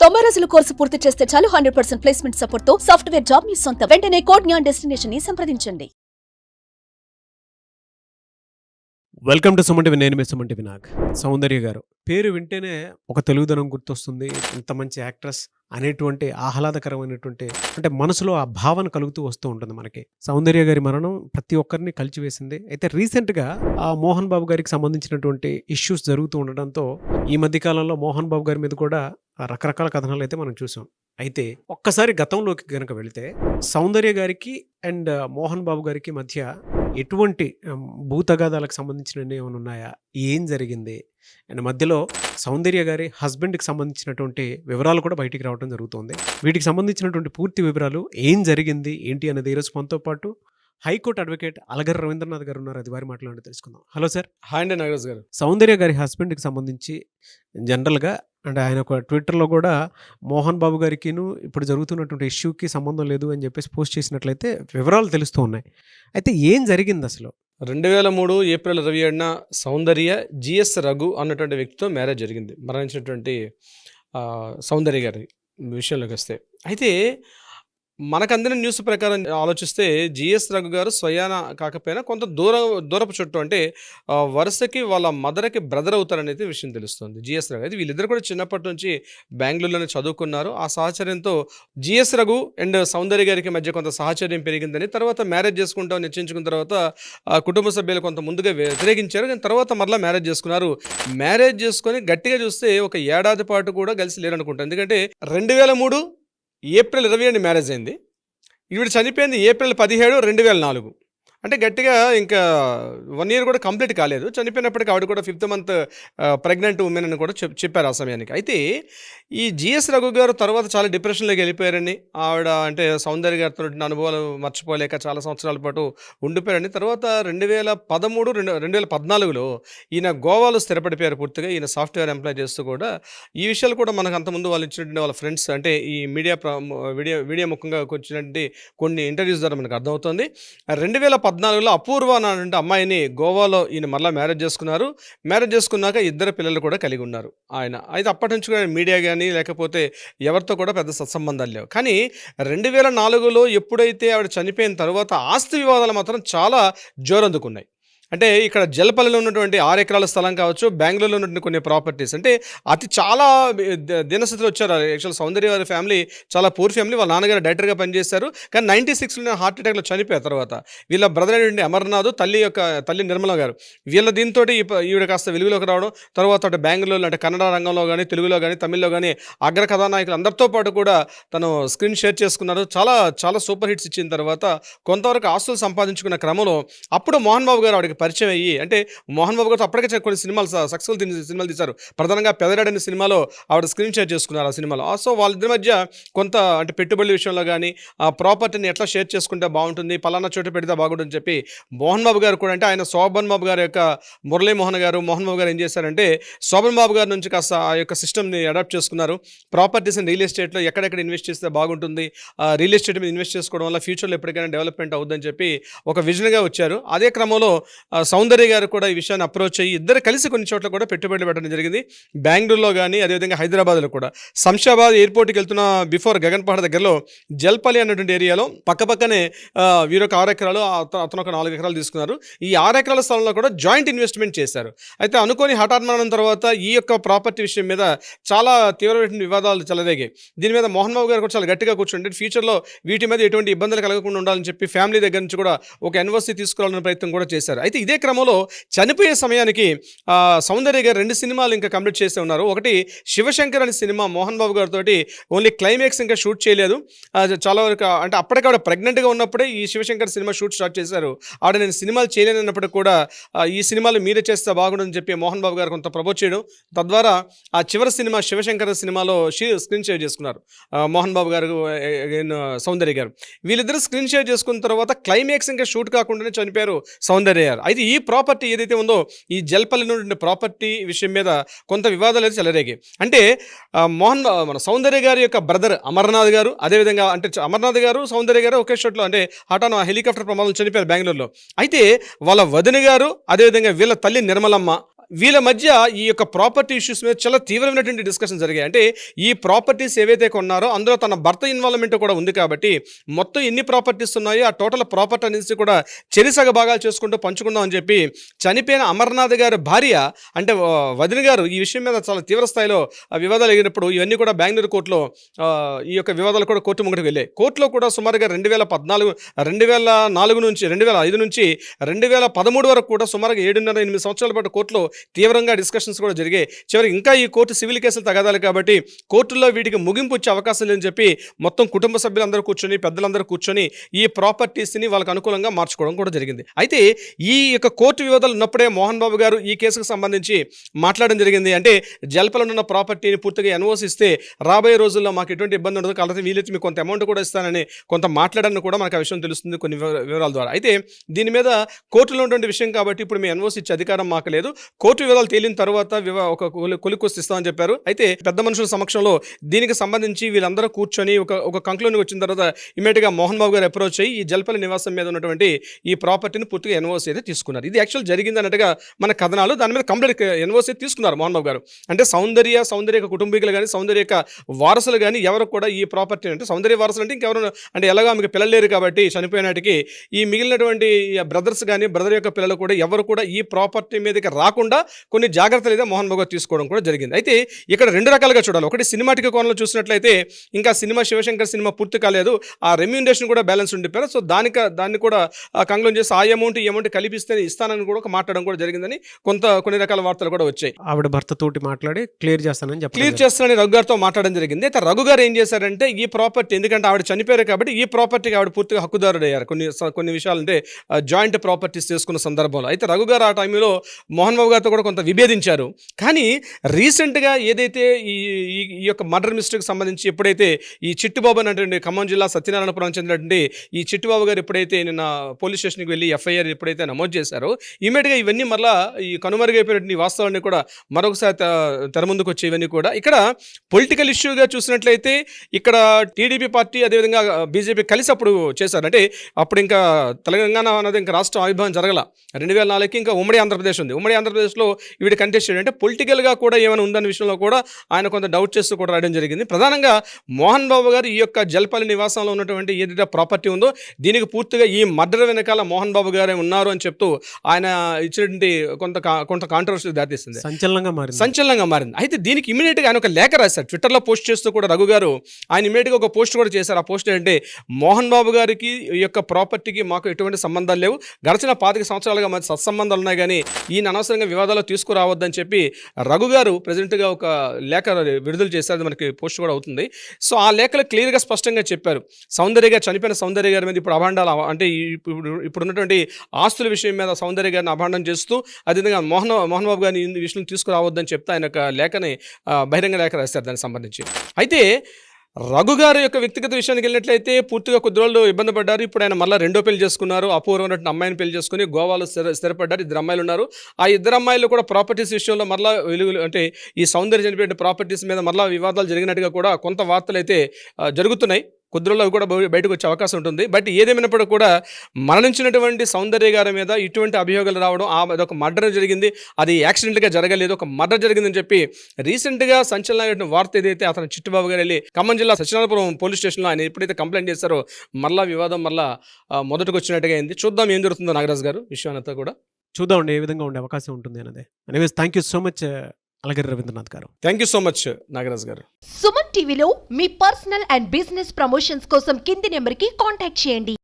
90 రోజుల కోర్సు పూర్తి చేస్తే చాలు 100% ప్లేస్మెంట్ సపోర్ట్ తో సాఫ్ట్వేర్ జాబ్ మీ సొంతం. వెంటనే కోడ్ జ్ఞాన్ డెస్టినేషన్ ని సంప్రదించండి. Welcome to Suman TV. నేను మీ సుమన్ టీవీ. నాకు సౌందర్య గారు పేరు వింటేనే ఒక తెలుగుదనం గుర్తొస్తుంది. ఇంత మంచి యాక్ట్రెస్ అనేటువంటి ఆహ్లాదకరమైనటువంటి అంటే మనసులో ఆ భావన కలుగుతూ వస్తూ ఉంటుంది మనకి. సౌందర్య గారి మరణం ప్రతి ఒక్కరిని కలిచివేసింది. అయితే రీసెంట్గా ఆ మోహన్ బాబు గారికి సంబంధించినటువంటి ఇష్యూస్ జరుగుతూ ఉండడంతో ఈ మధ్య కాలంలో మోహన్ బాబు గారి మీద కూడా రకరకాల కథనాలు అయితే మనం చూసాం. అయితే ఒక్కసారి గతంలోకి కనుక వెళితే సౌందర్య గారికి అండ్ మోహన్ బాబు గారికి మధ్య ఎటువంటి భూతగాదాలకు సంబంధించినవి ఏమైనా ఉన్నాయా? ఏం జరిగింది? అండ్ మధ్యలో సౌందర్య గారి హస్బెండ్కి సంబంధించినటువంటి వివరాలు కూడా బయటికి రావడం జరుగుతుంది. వీటికి సంబంధించినటువంటి పూర్తి వివరాలు ఏం జరిగింది ఏంటి అనేది ఈరోజు మనతో పాటు హైకోర్టు అడ్వకేట్ అలగర్ రవీంద్రనాథ్ గారు ఉన్నారు. అది వారి మాట్లాడి తెలుసుకుందాం. Hello sir. హాయ్ అండి నాగరాజ్ గారు. సౌందర్య గారి హస్బెండ్కి సంబంధించి జనరల్గా అంటే ఆయన ఒక ట్విట్టర్లో కూడా మోహన్ బాబు గారికిను ఇప్పుడు జరుగుతున్నటువంటి ఇష్యూకి సంబంధం లేదు అని చెప్పేసి పోస్ట్ చేసినట్లయితే వివరాలు తెలుస్తూ ఉన్నాయి. అయితే ఏం జరిగింది అసలు? 2003 ఏప్రిల్ 27న సౌందర్య జిఎస్ రఘు అన్నటువంటి వ్యక్తితో మ్యారేజ్ జరిగింది. మరణించినటువంటి సౌందర్య గారి విషయంలోకి వస్తే, అయితే మనకు అందిన న్యూస్ ప్రకారం ఆలోచిస్తే జిఎస్ రఘు గారు స్వయాన కాకపోయినా కొంత దూరపు చుట్టూ అంటే వరుసకి వాళ్ళ మదర్కి బ్రదర్ అవుతారనేది విషయం తెలుస్తుంది. జిఎస్ రఘు అయితే వీళ్ళిద్దరు కూడా చిన్నప్పటి నుంచి బెంగళూరులోనే చదువుకున్నారు. ఆ సహచర్యంతో జిఎస్ రఘు అండ్ సౌందర్య గారికి మధ్య కొంత సహచర్యం పెరిగిందని, తర్వాత మ్యారేజ్ చేసుకుంటాం నిశ్చయించుకున్న తర్వాత కుటుంబ సభ్యులు కొంత ముందుగా వ్యతిరేకించారు. కానీ తర్వాత మరలా మ్యారేజ్ చేసుకున్నారు. మ్యారేజ్ చేసుకొని గట్టిగా చూస్తే ఒక ఏడాది పాటు కూడా కలిసి లేరనుకుంటారు. ఎందుకంటే 2003 ఏప్రిల్ 27 మ్యారేజ్ అయింది. ఈవిడ చనిపోయింది ఏప్రిల్ 17, 2004. అంటే గట్టిగా ఇంకా 1 year కూడా కంప్లీట్ కాలేదు. చనిపోయినప్పటికీ ఆవిడ కూడా 5th month ప్రెగ్నెంట్ ఉమెన్ అని కూడా చెప్పారు ఆ సమయానికి. అయితే ఈ జిఎస్ రఘు గారు తర్వాత చాలా డిప్రెషన్లోకి వెళ్ళిపోయారని, ఆవిడ అంటే సౌందర్య గారితో అనుభవాలు మర్చిపోలేక చాలా సంవత్సరాల పాటు ఉండిపోయారని, తర్వాత 2014లో ఈయన గోవాలో స్థిరపడిపోయారు పూర్తిగా. ఈయన సాఫ్ట్వేర్ ఎంప్లాయ్ చేస్తూ కూడా ఈ విషయాలు కూడా మనకు అంతకుముందు వాళ్ళు ఇచ్చినటువంటి వాళ్ళ ఫ్రెండ్స్ అంటే ఈ మీడియా ముఖంగా వచ్చినటువంటి కొన్ని ఇంటర్వ్యూస్ ద్వారా మనకు అర్థమవుతుంది. 2014లో అపూర్వ అనే అమ్మాయిని గోవాలో ఈయన మళ్ళీ మ్యారేజ్ చేసుకున్నారు. మ్యారేజ్ చేసుకున్నాక 2 పిల్లలు కూడా కలిగి ఉన్నారు ఆయన. అయితే అప్పటి నుంచి కూడా మీడియా కానీ లేకపోతే ఎవరితో కూడా పెద్ద సత్సంబంధాలు లేవు. కానీ 2004లో ఎప్పుడైతే ఆవిడ చనిపోయిన తర్వాత ఆస్తి వివాదాలు మాత్రం చాలా జోరందుకున్నాయి. అంటే ఇక్కడ జలపల్లిలో ఉన్నటువంటి 6 ఎకరాల స్థలం కావచ్చు, బెంగళూరులో ఉన్నటువంటి కొన్ని ప్రాపర్టీస్ అంటే చాలా దినస్థితిలో వచ్చారు. యాక్చువల్ సౌందర్య వారి ఫ్యామిలీ చాలా పూర్ ఫ్యామిలీ. వాళ్ళ నాన్నగారు డైరెక్టర్గా పనిచేశారు. కానీ 96లో హార్ట్ అటాక్లో చనిపోయారు. తర్వాత వీళ్ళ బ్రదర్ అయినటువంటి అమర్నాథ్, తల్లి నిర్మల గారు, వీళ్ళ దీంతో ఈవిడ కాస్త వెలుగులోకి రావడం, తర్వాత బెంగళూరులో అంటే కన్నడ రంగంలో కానీ, తెలుగులో కానీ, తమిళ్లో కానీ అగ్ర కథానాయకులు అందరితో పాటు కూడా తను స్క్రీన్ షేర్ చేసుకున్నారు. చాలా సూపర్ హిట్స్ ఇచ్చిన తర్వాత కొంతవరకు ఆస్తులు సంపాదించుకున్న క్రమంలో అప్పుడు మోహన్ బాబు గారు ఆవిడకి పరిచయం అయ్యి, అంటే మోహన్ బాబు గారితో అప్పటికే కొన్ని సినిమాలు సక్సెస్ఫుల్ సినిమాలు తీశారు. ప్రధానంగా పెదరాడు అనే సినిమాలో ఆవిడ స్క్రీన్ షేర్ చేసుకున్నారు ఆ సినిమాలో. సో వాళ్ళిద్దరి మధ్య కొంత అంటే పెట్టుబడుల విషయంలో కానీ ఆ ప్రాపర్టీని ఎట్లా షేర్ చేసుకుంటే బాగుంటుంది, పలానా చోట పెడితే బాగుంటుందని చెప్పి మోహన్ బాబు గారు కూడా, అంటే ఆయన శోభన్ బాబు గారి యొక్క మోహన్ బాబు గారు ఏం చేశారంటే శోభన్ బాబు గారి నుంచి కాస్త ఆ యొక్క సిస్టమ్ని అడాప్ట్ చేసుకున్నారు. ప్రాపర్టీస్ అండ్ రియల్ ఎస్టేట్లో ఎక్కడెక్కడ ఇన్వెస్ట్ చేస్తే బాగుంటుంది, రియల్ ఎస్టేట్ మీద ఇన్వెస్ట్ చేసుకోవడం వల్ల ఫ్యూచర్లో ఎప్పటికైనా డెవలప్మెంట్ అవుతుందని చెప్పి ఒక విజన్గా వచ్చారు. అదే క్రమంలో సౌందర్య గారు కూడా ఈ విషయాన్ని అప్రోచ్ అయ్యి ఇద్దరు కలిసి కొన్ని చోట్ల కూడా పెట్టుబడులు పెట్టడం జరిగింది. బెంగళూరులో కానీ, అదేవిధంగా హైదరాబాద్లో కూడా. శంషాబాద్ ఎయిర్పోర్ట్కి వెళ్తున్న బిఫోర్ గగన్పహాడ్ దగ్గరలో జల్పల్లి అన్నటువంటి ఏరియాలో పక్కపక్కనే వీరొక 6 ఎకరాలు, అతను ఒక 4 ఎకరాలు తీసుకున్నారు. ఈ 6 ఎకరాల స్థలంలో కూడా జాయింట్ ఇన్వెస్ట్మెంట్ చేశారు. అయితే అనుకోని హఠాన్మరణం తర్వాత ఈ యొక్క ప్రాపర్టీ విషయం మీద చాలా తీవ్రమైన వివాదాలు చెలరేగాయి. దీని మీద మోహన్ బాబు గారు కూడా చాలా గట్టిగా కూర్చుంటే ఫ్యూచర్లో వీటి మీద ఎటువంటి ఇబ్బందులు కలగకుండా ఉండాలని చెప్పి ఫ్యామిలీ దగ్గర నుంచి కూడా ఒక ఎన్ఓసి తీసుకురావాలనే ప్రయత్నం కూడా చేశారు. అయితే ఇదే క్రమంలో చనిపోయే సమయానికి సౌందర్య గారు 2 సినిమాలు ఇంకా కంప్లీట్ చేస్తూ ఉన్నారు. ఒకటి శివశంకర్ అనే సినిమా మోహన్ బాబు గారితో ఓన్లీ క్లైమాక్స్ ఇంకా షూట్ చేయలేదు. చాలా వరకు అంటే అప్పటికి ఆవిడ ప్రెగ్నెంట్గా ఉన్నప్పుడే ఈ శివశంకర్ సినిమా షూట్ స్టార్ట్ చేశారు. ఆవిడ నేను సినిమాలు చేయలేనప్పటికీ కూడా ఈ సినిమాలు మీరే చేస్తే బాగుంటుందని చెప్పి మోహన్ బాబు గారు కొంత ప్రపోజ్ చేయడం, తద్వారా ఆ చివరి సినిమా శివశంకర్ సినిమాలో స్క్రీన్ షేర్ చేసుకున్నారు మోహన్ బాబు గారు, సౌందర్య గారు. వీళ్ళిద్దరు స్క్రీన్ షేర్ చేసుకున్న తర్వాత క్లైమాక్స్ ఇంకా షూట్ కాకుండానే చనిపోయారు సౌందర్య గారు. అయితే ఈ ప్రాపర్టీ ఏదైతే ఉందో ఈ జల్పల్లి నుండి ప్రాపర్టీ విషయం మీద కొంత వివాదాలు అయితే చెలరేగాయి. అంటే మన సౌందర్య గారి యొక్క బ్రదర్ అమర్నాథ్ గారు, అదేవిధంగా అంటే అమర్నాథ్ గారు సౌందర్య గారు ఒకే షాట్లో అంటే హెలికాప్టర్ ప్రమాదం చనిపోయారు బెంగళూరులో. అయితే వాళ్ళ వదిన గారు, అదేవిధంగా వీళ్ళ తల్లి నిర్మలమ్మ, వీళ్ళ మధ్య ఈ యొక్క ప్రాపర్టీ ఇష్యూస్ మీద చాలా తీవ్రమైనటువంటి డిస్కషన్ జరిగాయి. అంటే ఈ ప్రాపర్టీస్ ఏవైతే కొన్నారో అందులో తన భర్త ఇన్వాల్వ్మెంట్ కూడా ఉంది కాబట్టి మొత్తం ఎన్ని ప్రాపర్టీస్ ఉన్నాయో ఆ టోటల్ ప్రాపర్టీ అనేది కూడా చెరిసగ భాగాలు చేసుకుంటూ పంచుకుందాం అని చెప్పి చనిపోయిన అమర్నాథ్ గారి భార్య అంటే వదిన గారు ఈ విషయం మీద చాలా తీవ్ర స్థాయిలో వివాదాలు ఎగినప్పుడు ఇవన్నీ కూడా బెంగళూరు కోర్టులో ఈ యొక్క వివాదాలు కూడా కోర్టు ముంగటికి వెళ్ళాయి. కోర్టులో కూడా సుమారుగా 2004 నుంచి 2005 నుంచి 2013 వరకు కూడా సుమారుగా 7.5-8 సంవత్సరాల పాటు కోర్టులో తీవ్రంగా డిస్కషన్స్ కూడా జరిగాయి. చివరికి ఇంకా ఈ కోర్టు సివిల్ కేసులు తగదాలి కాబట్టి కోర్టుల్లో వీటికి ముగింపు వచ్చే అవకాశం లేదని చెప్పి మొత్తం కుటుంబ సభ్యులందరూ కూర్చొని పెద్దలందరూ కూర్చొని ఈ ప్రాపర్టీస్ని వాళ్ళకి అనుకూలంగా మార్చుకోవడం కూడా జరిగింది. అయితే ఈ యొక్క కోర్టు వివాదాలు ఉన్నప్పుడే మోహన్ బాబు గారు ఈ కేసుకు సంబంధించి మాట్లాడడం జరిగింది. అంటే జల్పలో ఉన్న ప్రాపర్టీని పూర్తిగా ఎన్ఓసి ఇస్తే రాబోయే రోజుల్లో మాకు ఎటువంటి ఇబ్బంది ఉండదు, కాబట్టి వీలైతే మీకు కొంత అమౌంట్ కూడా ఇస్తానని కొంత మాట్లాడని కూడా మనకు ఆ విషయం తెలుస్తుంది కొన్ని వివరాల ద్వారా. అయితే దీని మీద కోర్టులో ఉన్నటువంటి విషయం కాబట్టి ఇప్పుడు మీ ఎన్ఓసి ఇచ్చే అధికారం మాకు లేదు, కోర్టు వివరాలు తేలిన తర్వాత ఒక కొలికొస్తి ఇస్తామని చెప్పారు. అయితే పెద్ద మనుషుల సమక్షంలో దీనికి సంబంధించి వీళ్ళందరూ కూర్చొని ఒక కంక్లూజన్కి వచ్చిన తర్వాత ఇమీడియట్గా మోహన్ బాబు గారు అప్రోచ్ అయ్యి ఈ జల్పల్లి నివాసం మీద ఉన్నటువంటి ఈ ప్రాపర్టీని పూర్తిగా ఎన్ఓసి అయితే తీసుకున్నారు. ఇది యాక్చువల్ జరిగింది అన్నట్టుగా మన కథనాలు. దాని మీద కంప్లీట్ ఎన్ఓసి తీసుకున్నారు మోహన్ బాబు గారు. అంటే సౌందర్య కుటుంబీకులు కానీ సౌందర్య వారసులు కానీ ఎవరు కూడా ఈ ప్రాపర్టీ అంటే సౌందర్య వారసులు అంటే ఇంకెవరు అంటే ఎలాగో ఆమెకు పిల్లలు లేరు కాబట్టి చనిపోయినాటికి ఈ మిగిలినటువంటి బ్రదర్స్ కానీ బ్రదర్ యొక్క పిల్లలు కూడా ఎవరు కూడా ఈ ప్రాపర్టీ మీదకి రాకుండా కొన్ని జాగ్రత్తలు అయితే మోహన్ బాబు గారు తీసుకోవడం కూడా జరిగింది. అయితే ఇక్కడ రెండు రకాలుగా చూడాలి. ఒకటి సినిమాటిక్ కోణంలో చూసినట్లయితే ఇంకా సినిమా శివశంకర్ సినిమా పూర్తి కాలేదు, ఆ రెమ్యూనరేషన్ కూడా బ్యాలెన్స్ ఉండిపోయారు. సో దాన్ని కూడా కంక్లూడ్ చేసి ఆ అమౌంట్ ఈ అమౌంట్ కలిపిస్తే ఇస్తానని కూడా మాట్లాడడం కూడా జరిగిందని కొన్ని రకాల వార్తలు కూడా వచ్చాయి. ఆవిడ భర్తతోటి మాట్లాడి క్లియర్ చేస్తానని రఘు గారితో మాట్లాడడం జరిగింది. అయితే రఘు గారు ఏం చేశారంటే ఈ ప్రాపర్టీ ఎందుకంటే ఆవిడ చనిపోయారు కాబట్టి ఈ ప్రాపర్టీకి ఆవిడ పూర్తిగా హక్కుదారుడు అయ్యారు కొన్ని విషయాలు అంటే జాయింట్ ప్రాపర్టీస్ చేసుకున్న సందర్భంలో. అయితే రఘు గారు ఆ టైంలో మోహన్ బాబు గారితో కూడా కొంత విభేదించారు. కానీ రీసెంట్గా ఏదైతే ఈ యొక్క మర్డర్ మిస్టేక్ సంబంధించి ఎప్పుడైతే ఈ చిట్టుబాబు అనేటువంటి ఖమ్మం జిల్లా సత్యనారాయణపురం చెందినటువంటి ఈ చిట్టుబాబు గారు ఎప్పుడైతే నిన్న పోలీస్ స్టేషన్కి వెళ్ళి ఎఫ్ఐఆర్ ఎప్పుడైతే నమోదు చేశారో ఇమీడియట్గా ఇవన్నీ మళ్ళీ ఈ కనుమరుగైపోయినటువంటి వాస్తవాన్ని కూడా మరొకసారి తెర ముందుకు వచ్చే ఇవన్నీ కూడా ఇక్కడ పొలిటికల్ ఇష్యూగా చూసినట్లయితే ఇక్కడ టీడీపీ పార్టీ అదేవిధంగా బీజేపీ కలిసి అప్పుడు చేశారు. అంటే అప్పుడు ఇంకా తెలంగాణ అనేది ఇంకా రాష్ట్ర ఆవిర్భావం జరగల 2004కి ఇంకా ఉమ్మడి ఆంధ్రప్రదేశ్ ఉంది. ఉమ్మడి ఆంధ్రప్రదేశ్లో వీడి కంటెస్ట్ చేయడం అంటే పొలిటికల్గా కూడా ఏమైనా ఉందన్న విషయంలో కూడా ఆయన కొంత డౌట్ చేస్తూ కూడా రాయడం జరిగింది. ప్రధానంగా మోహన్ బాబు గారు ఈ యొక్క జల్పల్లి నివాసంలో ఉన్నటువంటి ఏదైతే ప్రాపర్టీ ఉందో దీనికి పూర్తిగా ఈ మర్డర్ వెనకాల మోహన్ బాబు గారే ఉన్నారు అని చెప్తూ ఆయన ఇచ్చినటువంటి కొంత కాంట్రవర్సీ దారితీస్తుంది, సంచలనంగా మారింది. అయితే దీనికి ఇమీడియట్గా ఆయన ఒక లేఖ రాశారు ట్విట్టర్లో పోస్ట్ చేస్తూ కూడా రఘు గారు ఆయన ఇమీడియట్గా ఒక పోస్ట్ కూడా చేశారు. ఆ పోస్ట్ ఏంటంటే మోహన్ బాబు గారికి ఈ యొక్క ప్రాపర్టీకి మాకు ఎటువంటి సంబంధాలు లేవు, గడిచిన 25 సంవత్సరాలుగా మాకు సత్సంబంధాలు ఉన్నాయి, కానీ ఈయన అనవసరంగా వివాదాలు తీసుకురావద్దని చెప్పి రఘు గారు ప్రెసిడెంట్గా ఒక లేఖ విడుదల చేశారు. మనకి పోస్ట్ కూడా అవుతుంది. సో ఆ లేఖలో క్లియర్గా స్పష్టంగా చెప్పారు చనిపోయిన సౌందర్య గారి మీద ఇప్పుడు అభాండాలు అంటే ఇప్పుడు ఉన్నటువంటి ఆస్తుల విషయం మీద సౌందర్య గారిని అభాండం చేస్తూ అదేవిధంగా మోహన్ బాబు గారిని ఈ విషయం తీసుకురావద్దని చెప్తే ఆయన ఒక లేఖని బహిరంగ లేఖ రాస్తారు దానికి సంబంధించి. అయితే రఘు గారి యొక్క వ్యక్తిగత విషయానికి వెళ్ళినట్లయితే పూర్తిగా కొద్ది రోజులు ఇబ్బంది పడ్డారు. ఇప్పుడు ఆయన మళ్ళీ రెండో పెళ్లి చేసుకున్నారు. అపూర్వమైనటువంటి అమ్మాయిని పెళ్లి చేసుకుని గోవాలో స్థిరపడ్డారు. 2 అమ్మాయిలు ఉన్నారు. ఆ 2 అమ్మాయిలు కూడా ప్రాపర్టీస్ విషయంలో మళ్ళీ అంటే ఈ సౌందర్య చనిపోయిన ప్రాపర్టీస్ మీద మళ్ళీ వివాదాలు జరిగినట్టుగా కూడా కొంత వార్తలు అయితే జరుగుతున్నాయి. కొద్ది రోజులు అవి కూడా బయటకు వచ్చే అవకాశం ఉంటుంది. బట్ ఏదేమైనప్పుడు కూడా మరణించినటువంటి సౌందర్య గారి మీద ఇటువంటి అభియోగాలు రావడం అదొక మర్డర్ జరిగింది, అది యాక్సిడెంట్గా జరగలేదు, ఒక మర్డర్ జరిగిందని చెప్పి రీసెంట్గా సంచలనమైన వార్త ఏదైతే అతను చిట్టుబాబు గారు వెళ్ళి ఖమ్మం జిల్లా సత్యనారాయణపురం పోలీస్ స్టేషన్లో ఆయన ఎప్పుడైతే కంప్లైంట్ చేశారో మళ్ళా వివాదం మొదటికి వచ్చినట్టుగా అయింది. చూద్దాం ఏం జరుగుతుందో నాగరాజు గారు విషయానంతా కూడా చూద్దామండి ఏ విధంగా ఉండే అవకాశం ఉంటుంది అనేది. Anyways thank you so much అలాగే రవీంద్రనాథ్ గారు. Thank you so much Nagaraj గారు. సుమన్ టీవీలో మీ పర్సనల్ అండ్ బిజినెస్ ప్రమోషన్స్ కోసం కింది నెంబర్కి కాంటాక్ట్ చేయండి.